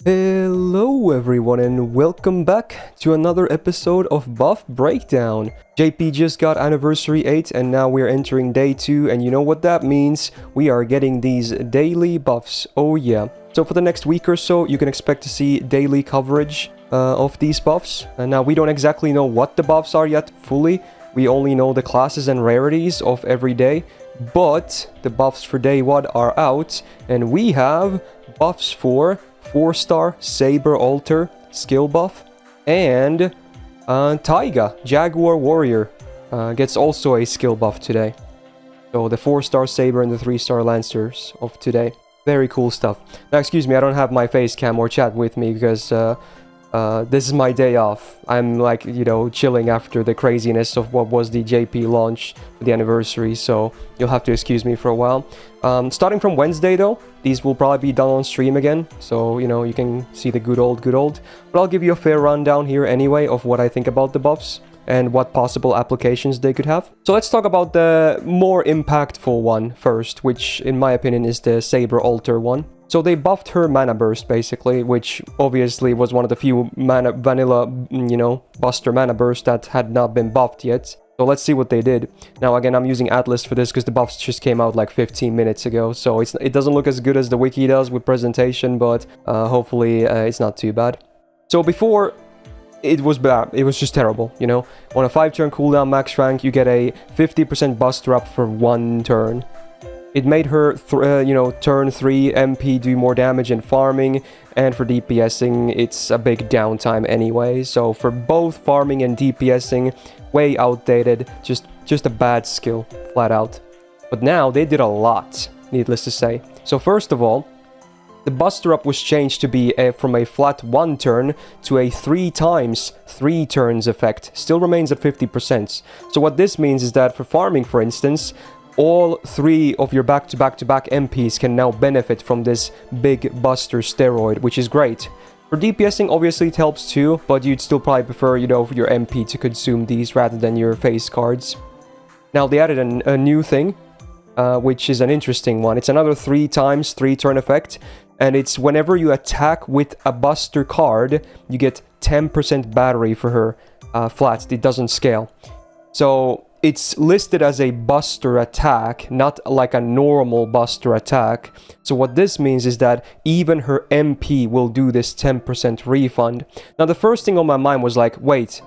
Hello everyone and welcome back to another episode of Buff Breakdown. JP just got Anniversary 8 and now we're entering Day 2 and you know what that means? We are getting these daily buffs, oh yeah. So for the next week or so you can expect to see daily coverage of these buffs. And now we don't exactly know what the buffs are yet fully, we only know the classes and rarities of every day. But the buffs for Day 1 are out and we have buffs for 4-star Saber Alter skill buff, and Taiga, Jaguar Warrior, gets also a skill buff today. So the 4-star Saber and the 3-star Lancers of today. Very cool stuff. Now excuse me, I don't have my face cam or chat with me because this is my day off. I'm like, you know, chilling after the craziness of what was the JP launch for the anniversary, so you'll have to excuse me for a while. Starting from Wednesday though, these will probably be done on stream again, so you know, you can see the good old. But I'll give you a fair rundown here anyway of what I think about the buffs and what possible applications they could have. So let's talk about the more impactful one first, which in my opinion is the Saber Alter one. So they buffed her mana burst basically, which obviously was one of the few vanilla, you know, buster mana burst that had not been buffed yet. So let's see what they did. Now again, I'm using Atlas for this because the buffs just came out like 15 minutes ago. So it doesn't look as good as the wiki does with presentation, but hopefully it's not too bad. So before, it was bad. It was just terrible, you know. On a 5-turn cooldown max rank, you get a 50% buster up for 1 turn. It made her, turn 3 MP do more damage in farming, and for DPSing, it's a big downtime anyway. So for both farming and DPSing, way outdated, just a bad skill, flat out. But now they did a lot, needless to say. So first of all, the buster up was changed to be from a flat 1 turn to a 3 times 3 turns effect. Still remains at 50%. So what this means is that for farming, for instance, all 3 of your back-to-back-to-back MPs can now benefit from this big buster steroid, which is great. For DPSing, obviously it helps too, but you'd still probably prefer, you know, for your MP to consume these rather than your face cards. Now they added a new thing, which is an interesting one. It's another 3 times 3 turn effect, and it's whenever you attack with a buster card, you get 10% battery for her flat. It doesn't scale. So it's listed as a buster attack, not like a normal buster attack. So what this means is that even her MP will do this 10% refund. Now the first thing on my mind was like, wait,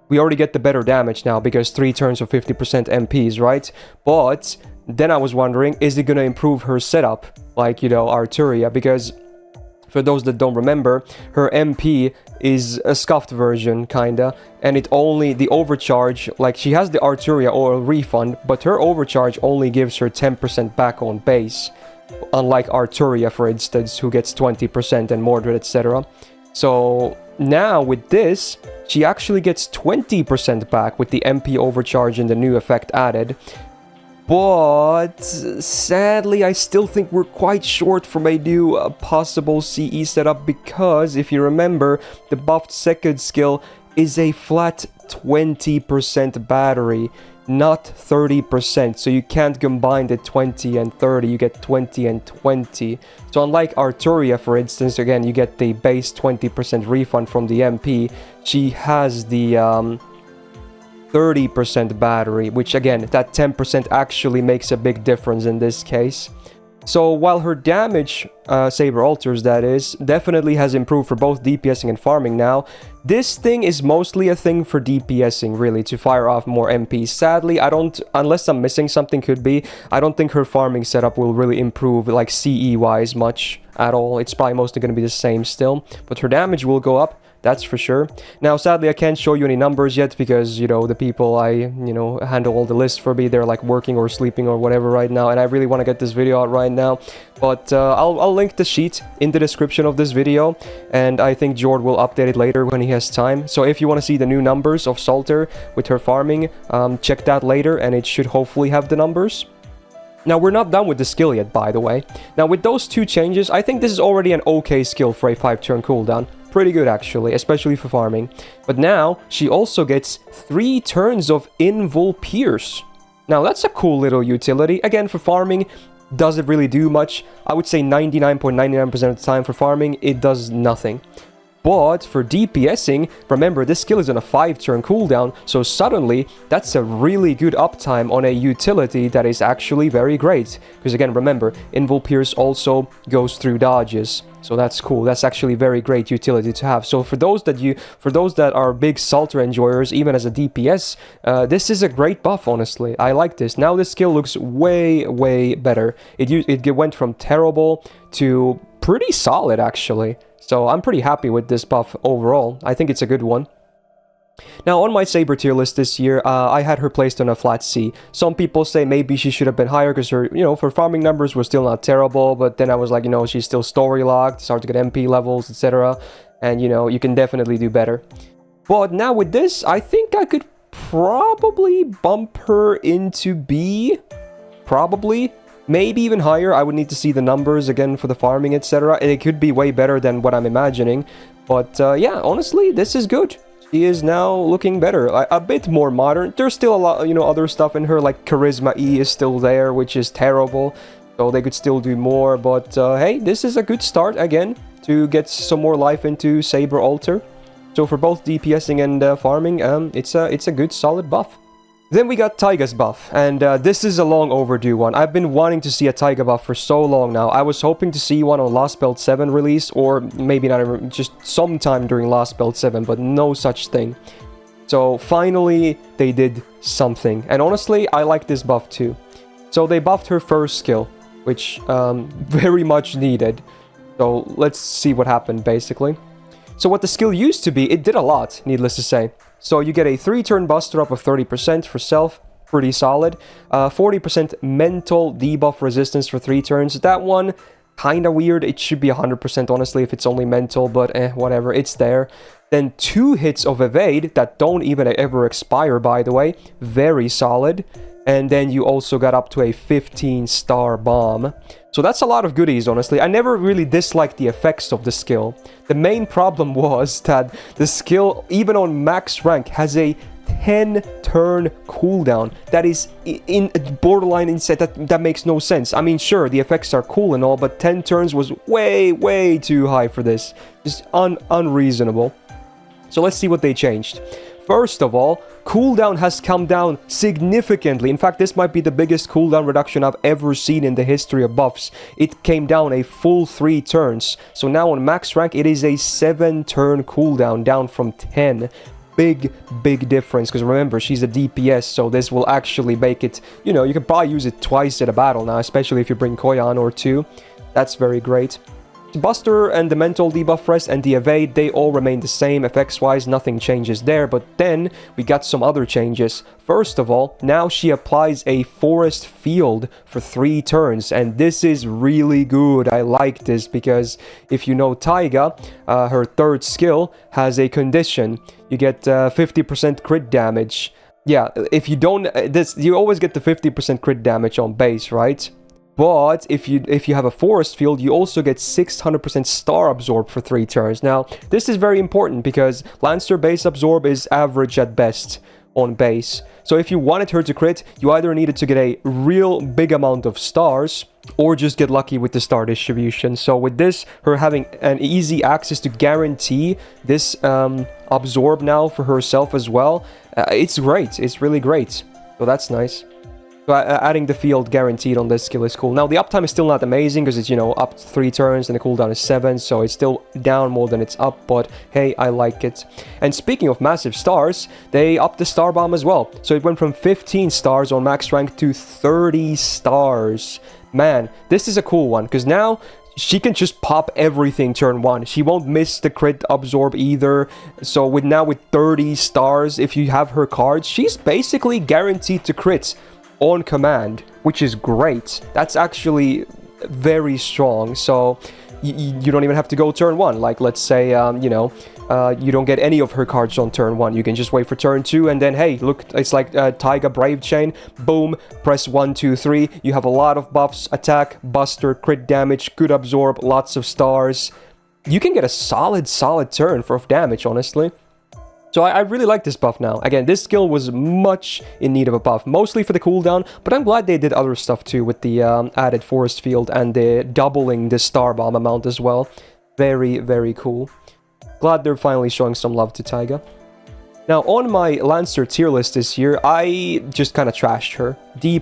we already get the better damage now because 3 turns of 50% MPs, right? But then I was wondering, is it going to improve her setup? Like, you know, Arturia, because for those that don't remember, her MP is a scuffed version, kinda, and it only, the overcharge, like she has the Arturia or refund, but her overcharge only gives her 10% back on base, unlike Arturia, for instance, who gets 20% and Mordred, etc. So now with this, she actually gets 20% back with the MP overcharge and the new effect added. But sadly, I still think we're quite short from a new possible CE setup because if you remember, the buffed second skill is a flat 20% battery, not 30%. So you can't combine the 20 and 30, you get 20 and 20. So unlike Arturia, for instance, again, you get the base 20% refund from the MP. She has the 30% battery, which again, that 10% actually makes a big difference in this case. So while her damage, Saber Alters that is, definitely has improved for both DPSing and farming now, this thing is mostly a thing for DPSing, really, to fire off more MPs. Sadly, I don't, unless I'm missing something, could be, I don't think her farming setup will really improve, like CE-wise, much at all. It's probably mostly going to be the same still, but her damage will go up. That's for sure. Now, sadly, I can't show you any numbers yet because, you know, the people handle all the lists for me, they're like working or sleeping or whatever right now, and I really want to get this video out right now. But I'll link the sheet in the description of this video, and I think Jord will update it later when he has time. So if you want to see the new numbers of Salter with her farming, check that later, and it should hopefully have the numbers. Now, we're not done with the skill yet, by the way. Now, with those 2 changes, I think this is already an okay skill for a 5-turn cooldown. Pretty good, actually, especially for farming. But now, she also gets 3 turns of Invul Pierce. Now, that's a cool little utility. Again, for farming, Does it really do much? I would say 99.99% of the time for farming, it does nothing. But for DPSing, remember, this skill is on a 5-turn cooldown, so suddenly, that's a really good uptime on a utility that is actually very great. Because again, remember, Invul Pierce also goes through dodges, so that's cool. That's actually very great utility to have. So for those that are big Salter enjoyers, even as a DPS, this is a great buff, honestly. I like this. Now this skill looks way, way better. It went from terrible to pretty solid, actually. So I'm pretty happy with this buff overall. I think it's a good one. Now, on my Saber tier list this year, I had her placed on a flat C. Some people say maybe she should have been higher because her, for farming numbers were still not terrible. But then I was like, she's still story locked, it's hard to get MP levels, etc. And, you can definitely do better. But now with this, I think I could probably bump her into B. Probably. Maybe even higher. I would need to see the numbers again for the farming, etc. It could be way better than what I'm imagining. But yeah, honestly, this is good. She is now looking better. A bit more modern. There's still a lot, other stuff in her, like Charisma E is still there, which is terrible. So they could still do more. But hey, this is a good start again to get some more life into Saber Alter. So for both DPSing and farming, it's a good solid buff. Then we got Taiga's buff, and this is a long overdue one. I've been wanting to see a Taiga buff for so long now. I was hoping to see one on Last Belt 7 release, or maybe not even, just sometime during Last Belt 7, but no such thing. So finally, they did something, and honestly, I like this buff too. So they buffed her first skill, which very much needed. So let's see what happened, basically. So what the skill used to be, it did a lot, needless to say. So you get a 3-turn buster up of 30% for self, pretty solid. 40% mental debuff resistance for 3 turns. That one, kinda weird. It should be 100% honestly if it's only mental, but whatever, it's there. Then 2 hits of evade that don't even ever expire, by the way. Very solid. And then you also got up to a 15-star bomb. So that's a lot of goodies, honestly. I never really disliked the effects of the skill. The main problem was that the skill, even on max rank, has a 10-turn cooldown. That is in borderline insane. That makes no sense. I mean, sure, the effects are cool and all, but 10 turns was way, way too high for this. Just unreasonable. So let's see what they changed. First of all, cooldown has come down significantly. In fact, this might be the biggest cooldown reduction I've ever seen in the history of buffs. It came down a full 3 turns. So now on max rank, it is a 7-turn cooldown, down from 10. Big difference, because remember, she's a DPS, so this will actually make it, you can probably use it twice in a battle now, especially if you bring Koyan or 2. That's very great. Buster and the mental debuff rest and the evade, they all remain the same effects wise, nothing changes there. But then we got some other changes. First of all, now she applies a forest field for 3 turns, and this is really good. I like this because if you know Taiga, her 3rd skill has a condition. You get 50% crit damage. Yeah, if you don't, you always get the 50% crit damage on base, right? But if you have a forest field, you also get 600% star absorb for 3 turns. Now, this is very important because Lancer base absorb is average at best on base. So if you wanted her to crit, you either needed to get a real big amount of stars or just get lucky with the star distribution. So with this, her having an easy access to guarantee this absorb now for herself as well, it's great. It's really great. So that's nice. So adding the field guaranteed on this skill is cool. Now, the uptime is still not amazing because it's, up 3 turns and the cooldown is 7, so it's still down more than it's up, but hey, I like it. And speaking of massive stars, they upped the star bomb as well. So it went from 15 stars on max rank to 30 stars. Man, this is a cool one because now she can just pop everything turn 1. She won't miss the crit absorb either. So with 30 stars, if you have her cards, she's basically guaranteed to crit on command, which is great. That's actually very strong. So you don't even have to go turn 1. Like, let's say, you don't get any of her cards on turn 1. You can just wait for turn 2, and then, hey, look, it's like Taiga Brave Chain. Boom, press 1, 2, 3. You have a lot of buffs, attack, buster, crit damage, good absorb, lots of stars. You can get a solid turn for damage, honestly. So I really like this buff now. Again, this skill was much in need of a buff, mostly for the cooldown, but I'm glad they did other stuff too with the added forest field and the doubling the star bomb amount as well. Very, very cool. Glad they're finally showing some love to Taiga. Now, on my Lancer tier list this year, I just kind of trashed her. D+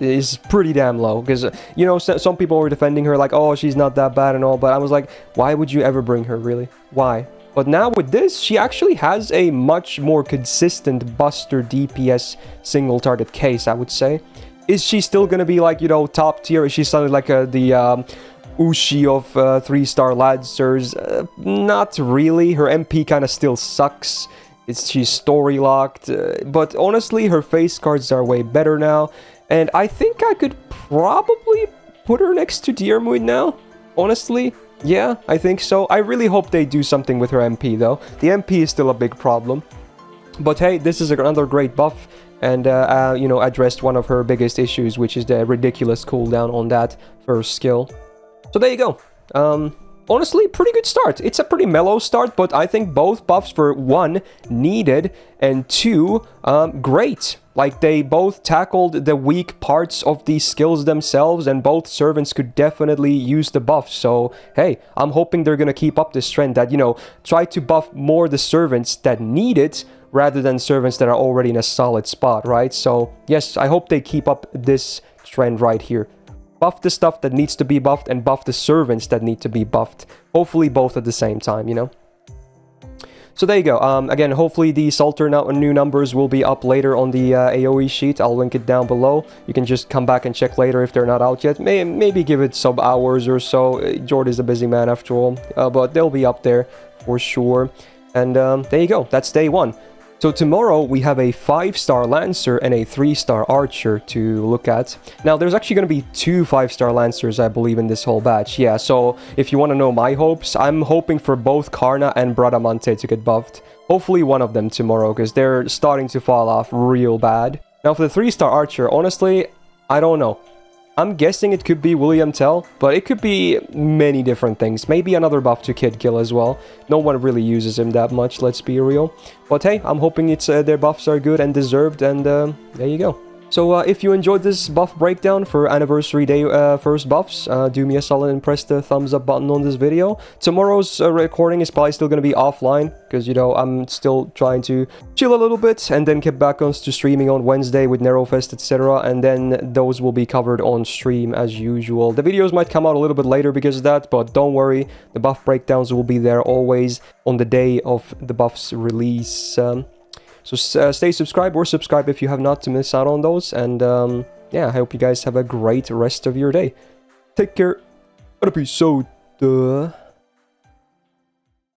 is pretty damn low, because, you know, some people were defending her like, oh, she's not that bad and all, but I was like, why would you ever bring her, really? Why? But now with this, she actually has a much more consistent Buster DPS single target case, I would say. Is she still gonna be like, you know, top tier? Is she something like the Ushi of 3-star Lancers? Not really. Her MP kind of still sucks. She's story locked, but honestly, her face cards are way better now. And I think I could probably put her next to Diarmuid now, honestly. Yeah, I think so. I really hope they do something with her MP, though. The MP is still a big problem. But hey, this is another great buff, and, you know, addressed one of her biggest issues, which is the ridiculous cooldown on that first skill. So there you go. Honestly, pretty good start. It's a pretty mellow start, but I think both buffs were, 1, needed, and 2, great. Like, they both tackled the weak parts of these skills themselves, and both servants could definitely use the buff. So, hey, I'm hoping they're gonna keep up this trend that, you know, try to buff more the servants that need it, rather than servants that are already in a solid spot, right? So, yes, I hope they keep up this trend right here. Buff the stuff that needs to be buffed, and buff the servants that need to be buffed. Hopefully both at the same time, you know? So there you go. Again, hopefully the Salter new numbers will be up later on the AoE sheet. I'll link it down below. You can just come back and check later if they're not out yet. Maybe give it some hours or so. Jordy's a busy man after all. But they'll be up there for sure. And there you go. That's day 1. So tomorrow we have a 5-star Lancer and a 3-star Archer to look at. Now there's actually going to be 2 5-star Lancers, I believe, in this whole batch. Yeah, so if you want to know my hopes, I'm hoping for both Karna and Bradamante to get buffed. Hopefully one of them tomorrow, because they're starting to fall off real bad. Now for the 3-star Archer, honestly, I don't know. I'm guessing it could be William Tell, but it could be many different things. Maybe another buff to Kid Kill as well. No one really uses him that much, let's be real. But hey, I'm hoping it's their buffs are good and deserved, and there you go. So if you enjoyed this buff breakdown for Anniversary Day first buffs, do me a solid and press the thumbs up button on this video. Tomorrow's recording is probably still going to be offline, because, you know, I'm still trying to chill a little bit, and then get back on to streaming on Wednesday with Nerofest, etc. And then those will be covered on stream as usual. The videos might come out a little bit later because of that, but don't worry, the buff breakdowns will be there always on the day of the buff's release. So stay subscribed or subscribe if you have not to miss out on those. And yeah, I hope you guys have a great rest of your day. Take care. Peace out.